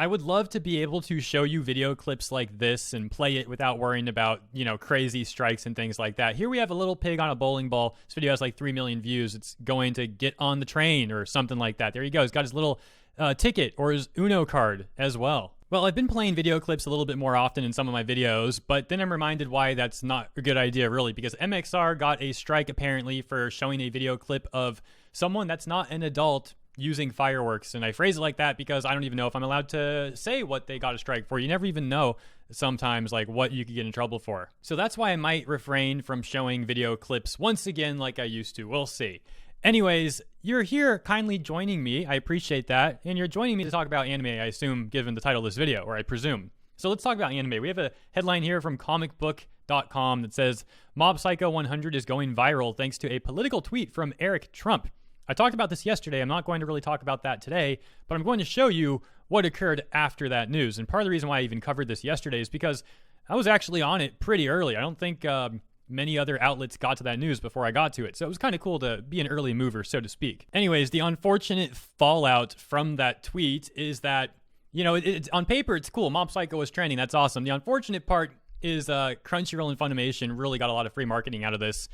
I would love to be able to show you video clips like this and play it without worrying about, crazy strikes and things like that. Here we have a little pig on a bowling ball. This video has like 3 million views. It's going to get on the train or something like that. There you go. He's got his little ticket or his Uno card as well. Well, I've been playing video clips a little bit more often in some of my videos, but then I'm reminded why that's not a good idea, really, because MXR got a strike apparently for showing a video clip of someone that's not an adult using fireworks. And I phrase it like that because I don't even know if I'm allowed to say what they got a strike for. You never even know sometimes like what you could get in trouble for. So that's why I might refrain from showing video clips once again like I used to. We'll see. Anyways, you're here kindly joining me. I appreciate that. And you're joining me to talk about anime, I assume, given the title of this video, or I presume. So let's talk about anime. We have a headline here from comicbook.com that says, Mob Psycho 100 is going viral thanks to a political tweet from Eric Trump. I talked about this yesterday. I'm not going to really talk about that today, but I'm going to show you what occurred after that news. And part of the reason why I even covered this yesterday is because I was actually on it pretty early. I don't think many other outlets got to that news before I got to it. So it was kind of cool to be an early mover, so to speak. Anyways, the unfortunate fallout from that tweet is that, on paper, it's cool. Mob Psycho is trending. That's awesome. The unfortunate part is Crunchyroll and Funimation really got a lot of free marketing out of this.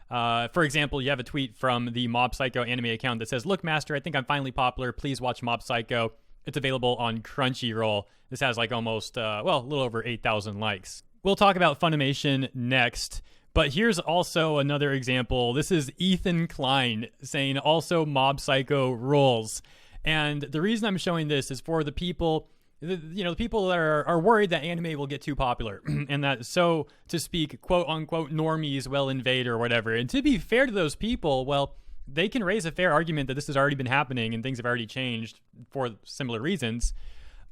For example, you have a tweet from the Mob Psycho anime account that says, "Look, Master, I think I'm finally popular. Please watch Mob Psycho. It's available on Crunchyroll." This has like almost, a little over 8,000 likes. We'll talk about Funimation next, but here's also another example. This is Ethan Klein saying, also Mob Psycho rules. And the reason I'm showing this is for the people the people that are worried that anime will get too popular and that, so to speak, quote unquote normies will invade or whatever. And to be fair to those people, well, they can raise a fair argument that this has already been happening and things have already changed for similar reasons.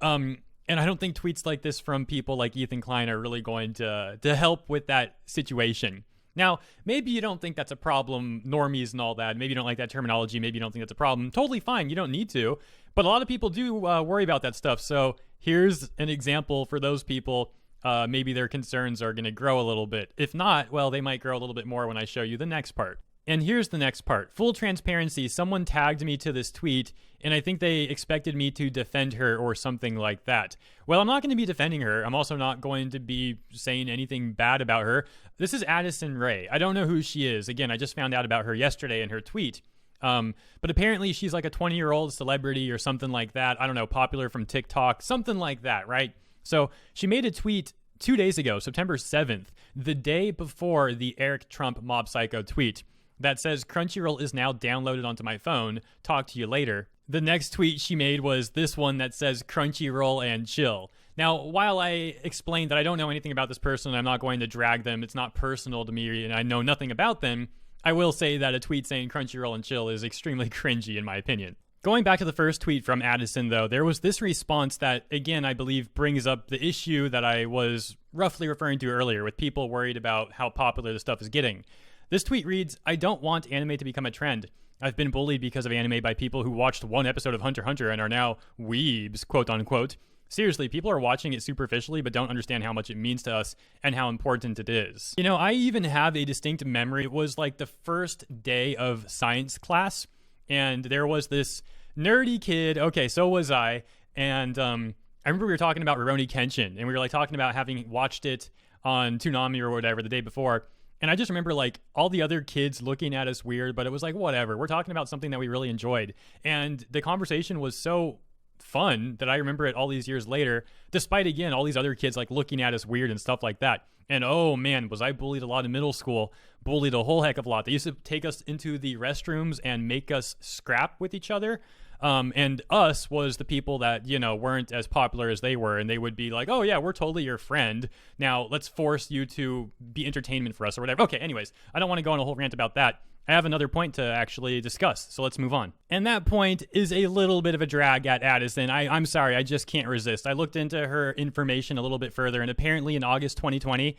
And I don't think tweets like this from people like Ethan Klein are really going to help with that situation. Now, maybe you don't think that's a problem, normies and all that. Maybe you don't like that terminology. Maybe you don't think that's a problem. Totally fine. You don't need to. But a lot of people do worry about that stuff. So here's an example for those people. Maybe their concerns are going to grow a little bit. If not, well, they might grow a little bit more when I show you the next part. And here's the next part. Full transparency, someone tagged me to this tweet, and I think they expected me to defend her or something like that. Well, I'm not going to be defending her. I'm also not going to be saying anything bad about her. This is Addison Rae. I don't know who she is. Again, I just found out about her yesterday in her tweet. But apparently she's like a 20-year-old celebrity or something like that. I don't know, popular from TikTok, something like that, right? So she made a tweet 2 days ago, September 7th, the day before the Eric Trump Mob Psycho tweet, that says, Crunchyroll is now downloaded onto my phone. Talk to you later. The next tweet she made was this one that says Crunchyroll and chill. Now, while I explained that I don't know anything about this person, I'm not going to drag them, it's not personal to me, and I know nothing about them, I will say that a tweet saying Crunchyroll and chill is extremely cringy in my opinion. Going back to the first tweet from Addison, though, there was this response that, again, I believe brings up the issue that I was roughly referring to earlier with people worried about how popular this stuff is getting. This tweet reads, I don't want anime to become a trend. I've been bullied because of anime by people who watched one episode of Hunter x Hunter and are now weebs, quote unquote. Seriously, people are watching it superficially but don't understand how much it means to us and how important it is. I even have a distinct memory. It was like the first day of science class, and there was this nerdy kid. Okay, so was I. And I remember we were talking about Rurouni Kenshin, and we were like talking about having watched it on Toonami or whatever the day before. And I just remember like all the other kids looking at us weird, but it was like, whatever. We're talking about something that we really enjoyed. And the conversation was so fun that I remember it all these years later, despite, again, all these other kids like looking at us weird and stuff like that. And oh man, was I bullied a lot in middle school, bullied a whole heck of a lot. They used to take us into the restrooms and make us scrap with each other. And us was the people that, weren't as popular as they were. And they would be like, oh yeah, we're totally your friend. Now let's force you to be entertainment for us or whatever. Okay, anyways, I don't want to go on a whole rant about that. I have another point to actually discuss, so let's move on. And that point is a little bit of a drag at Addison. I'm sorry, I just can't resist. I looked into her information a little bit further, and apparently in August 2020,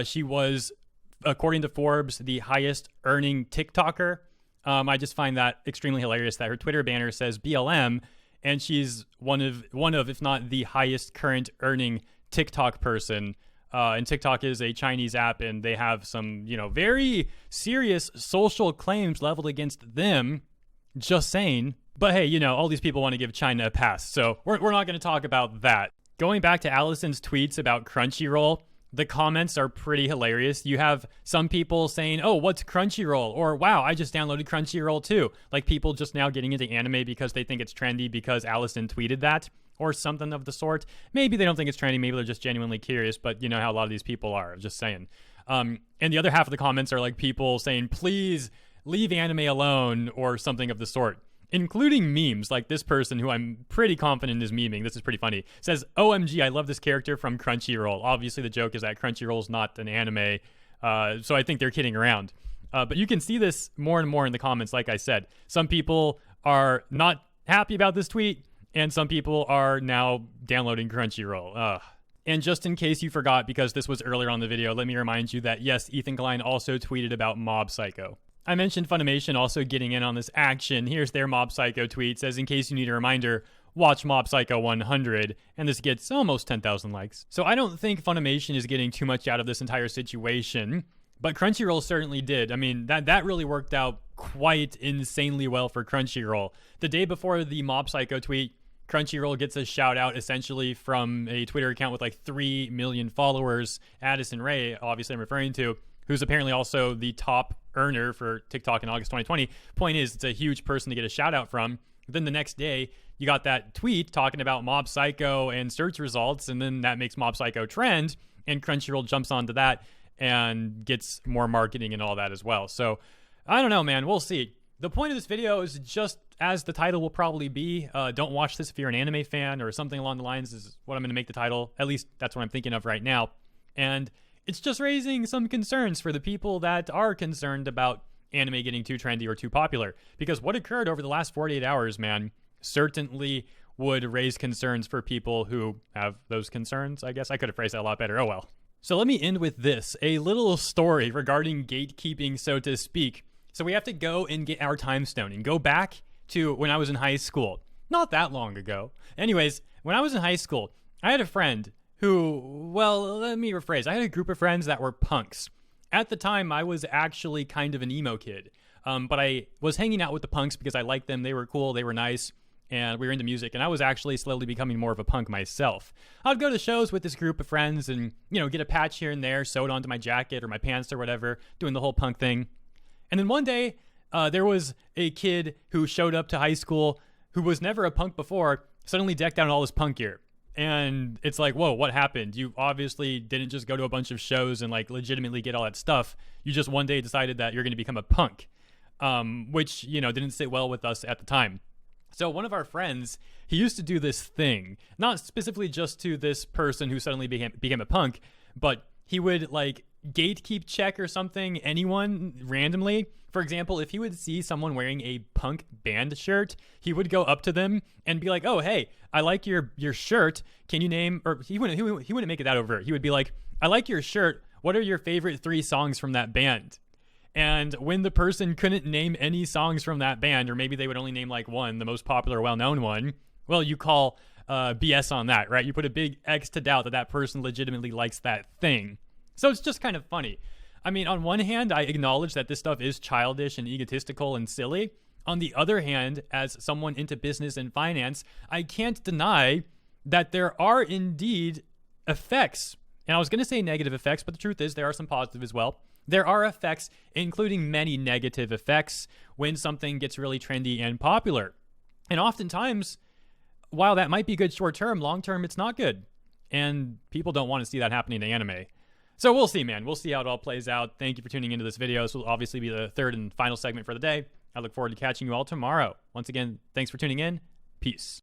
she was, according to Forbes, the highest earning TikToker. I just find that extremely hilarious that her Twitter banner says BLM, and she's one of, if not the highest current earning TikTok person. And TikTok is a Chinese app, and they have some, very serious social claims leveled against them Just saying. But hey, you know, all these people want to give China a pass, so we're not going to talk about that. Going back to Allison's tweets about Crunchyroll, the comments are pretty hilarious. You have some people saying, oh, what's Crunchyroll? Or, wow, I just downloaded Crunchyroll too. Like people just now getting into anime because they think it's trendy because Allison tweeted that or something of the sort. Maybe they don't think it's trendy. Maybe they're just genuinely curious, but you know how a lot of these people are, just saying. And the other half of the comments are like people saying, please leave anime alone or something of the sort. Including memes, like this person who I'm pretty confident is memeing. This is pretty funny. Says, OMG, I love this character from Crunchyroll. Obviously, the joke is that Crunchyroll is not an anime, so I think they're kidding around. But you can see this more and more in the comments, like I said. Some people are not happy about this tweet, and some people are now downloading Crunchyroll. And just in case you forgot, because this was earlier on the video, let me remind you that, yes, Ethan Klein also tweeted about Mob Psycho. I mentioned Funimation also getting in on this action. Here's their Mob Psycho tweet. Says, in case you need a reminder, watch Mob Psycho 100. And this gets almost 10,000 likes. So I don't think Funimation is getting too much out of this entire situation. But Crunchyroll certainly did. I mean, that really worked out quite insanely well for Crunchyroll. The day before the Mob Psycho tweet, Crunchyroll gets a shout out essentially from a Twitter account with like 3 million followers. Addison Rae, obviously I'm referring to, who's apparently also the top earner for TikTok in August 2020. Point is, it's a huge person to get a shout out from. Then the next day, you got that tweet talking about Mob Psycho and search results, and then that makes Mob Psycho trend, and Crunchyroll jumps onto that and gets more marketing and all that as well. So, I don't know, man. We'll see. The point of this video is just, as the title will probably be, don't watch this if you're an anime fan or something along the lines is what I'm going to make the title. At least that's what I'm thinking of right now. And it's just raising some concerns for the people that are concerned about anime getting too trendy or too popular. Because what occurred over the last 48 hours, man, certainly would raise concerns for people who have those concerns, I guess. I could have phrased that a lot better. Oh well. So let me end with this. A little story regarding gatekeeping, so to speak. So we have to go and get our time stone and go back to when I was in high school. Not that long ago. Anyways, when I was in high school, I had a friend who, well, let me rephrase. I had a group of friends that were punks. At the time, I was actually kind of an emo kid. But I was hanging out with the punks because I liked them. They were cool. They were nice. And we were into music. And I was actually slowly becoming more of a punk myself. I'd go to shows with this group of friends and, you know, get a patch here and there, sew it onto my jacket or my pants or whatever, doing the whole punk thing. And then one day, there was a kid who showed up to high school who was never a punk before, suddenly decked out in all this punk gear. And it's like, whoa, what happened? You obviously didn't just go to a bunch of shows and like legitimately get all that stuff. You just one day decided that you're going to become a punk, which, you know, didn't sit well with us at the time. So one of our friends, he used to do this thing, not specifically just to this person who suddenly became a punk, but he would like gatekeep check or something, anyone randomly. For example, if he would see someone wearing a punk band shirt, he would go up to them and be like, oh, hey, I like your shirt. Can you name, or he wouldn't make it that overt. He would be like, I like your shirt. What are your favorite 3 songs from that band? And when the person couldn't name any songs from that band, or maybe they would only name like one, the most popular, well-known one, well, you call BS on that, right? You put a big X to doubt that that person legitimately likes that thing. So it's just kind of funny. I mean, on one hand, I acknowledge that this stuff is childish and egotistical and silly. On the other hand, as someone into business and finance, I can't deny that there are indeed effects. And I was going to say negative effects, but the truth is there are some positive as well. There are effects, including many negative effects, when something gets really trendy and popular. And oftentimes, while that might be good short-term, long-term, it's not good. And people don't want to see that happening in anime. So we'll see, man. We'll see how it all plays out. Thank you for tuning into this video. This will obviously be the third and final segment for the day. I look forward to catching you all tomorrow. Once again, thanks for tuning in. Peace.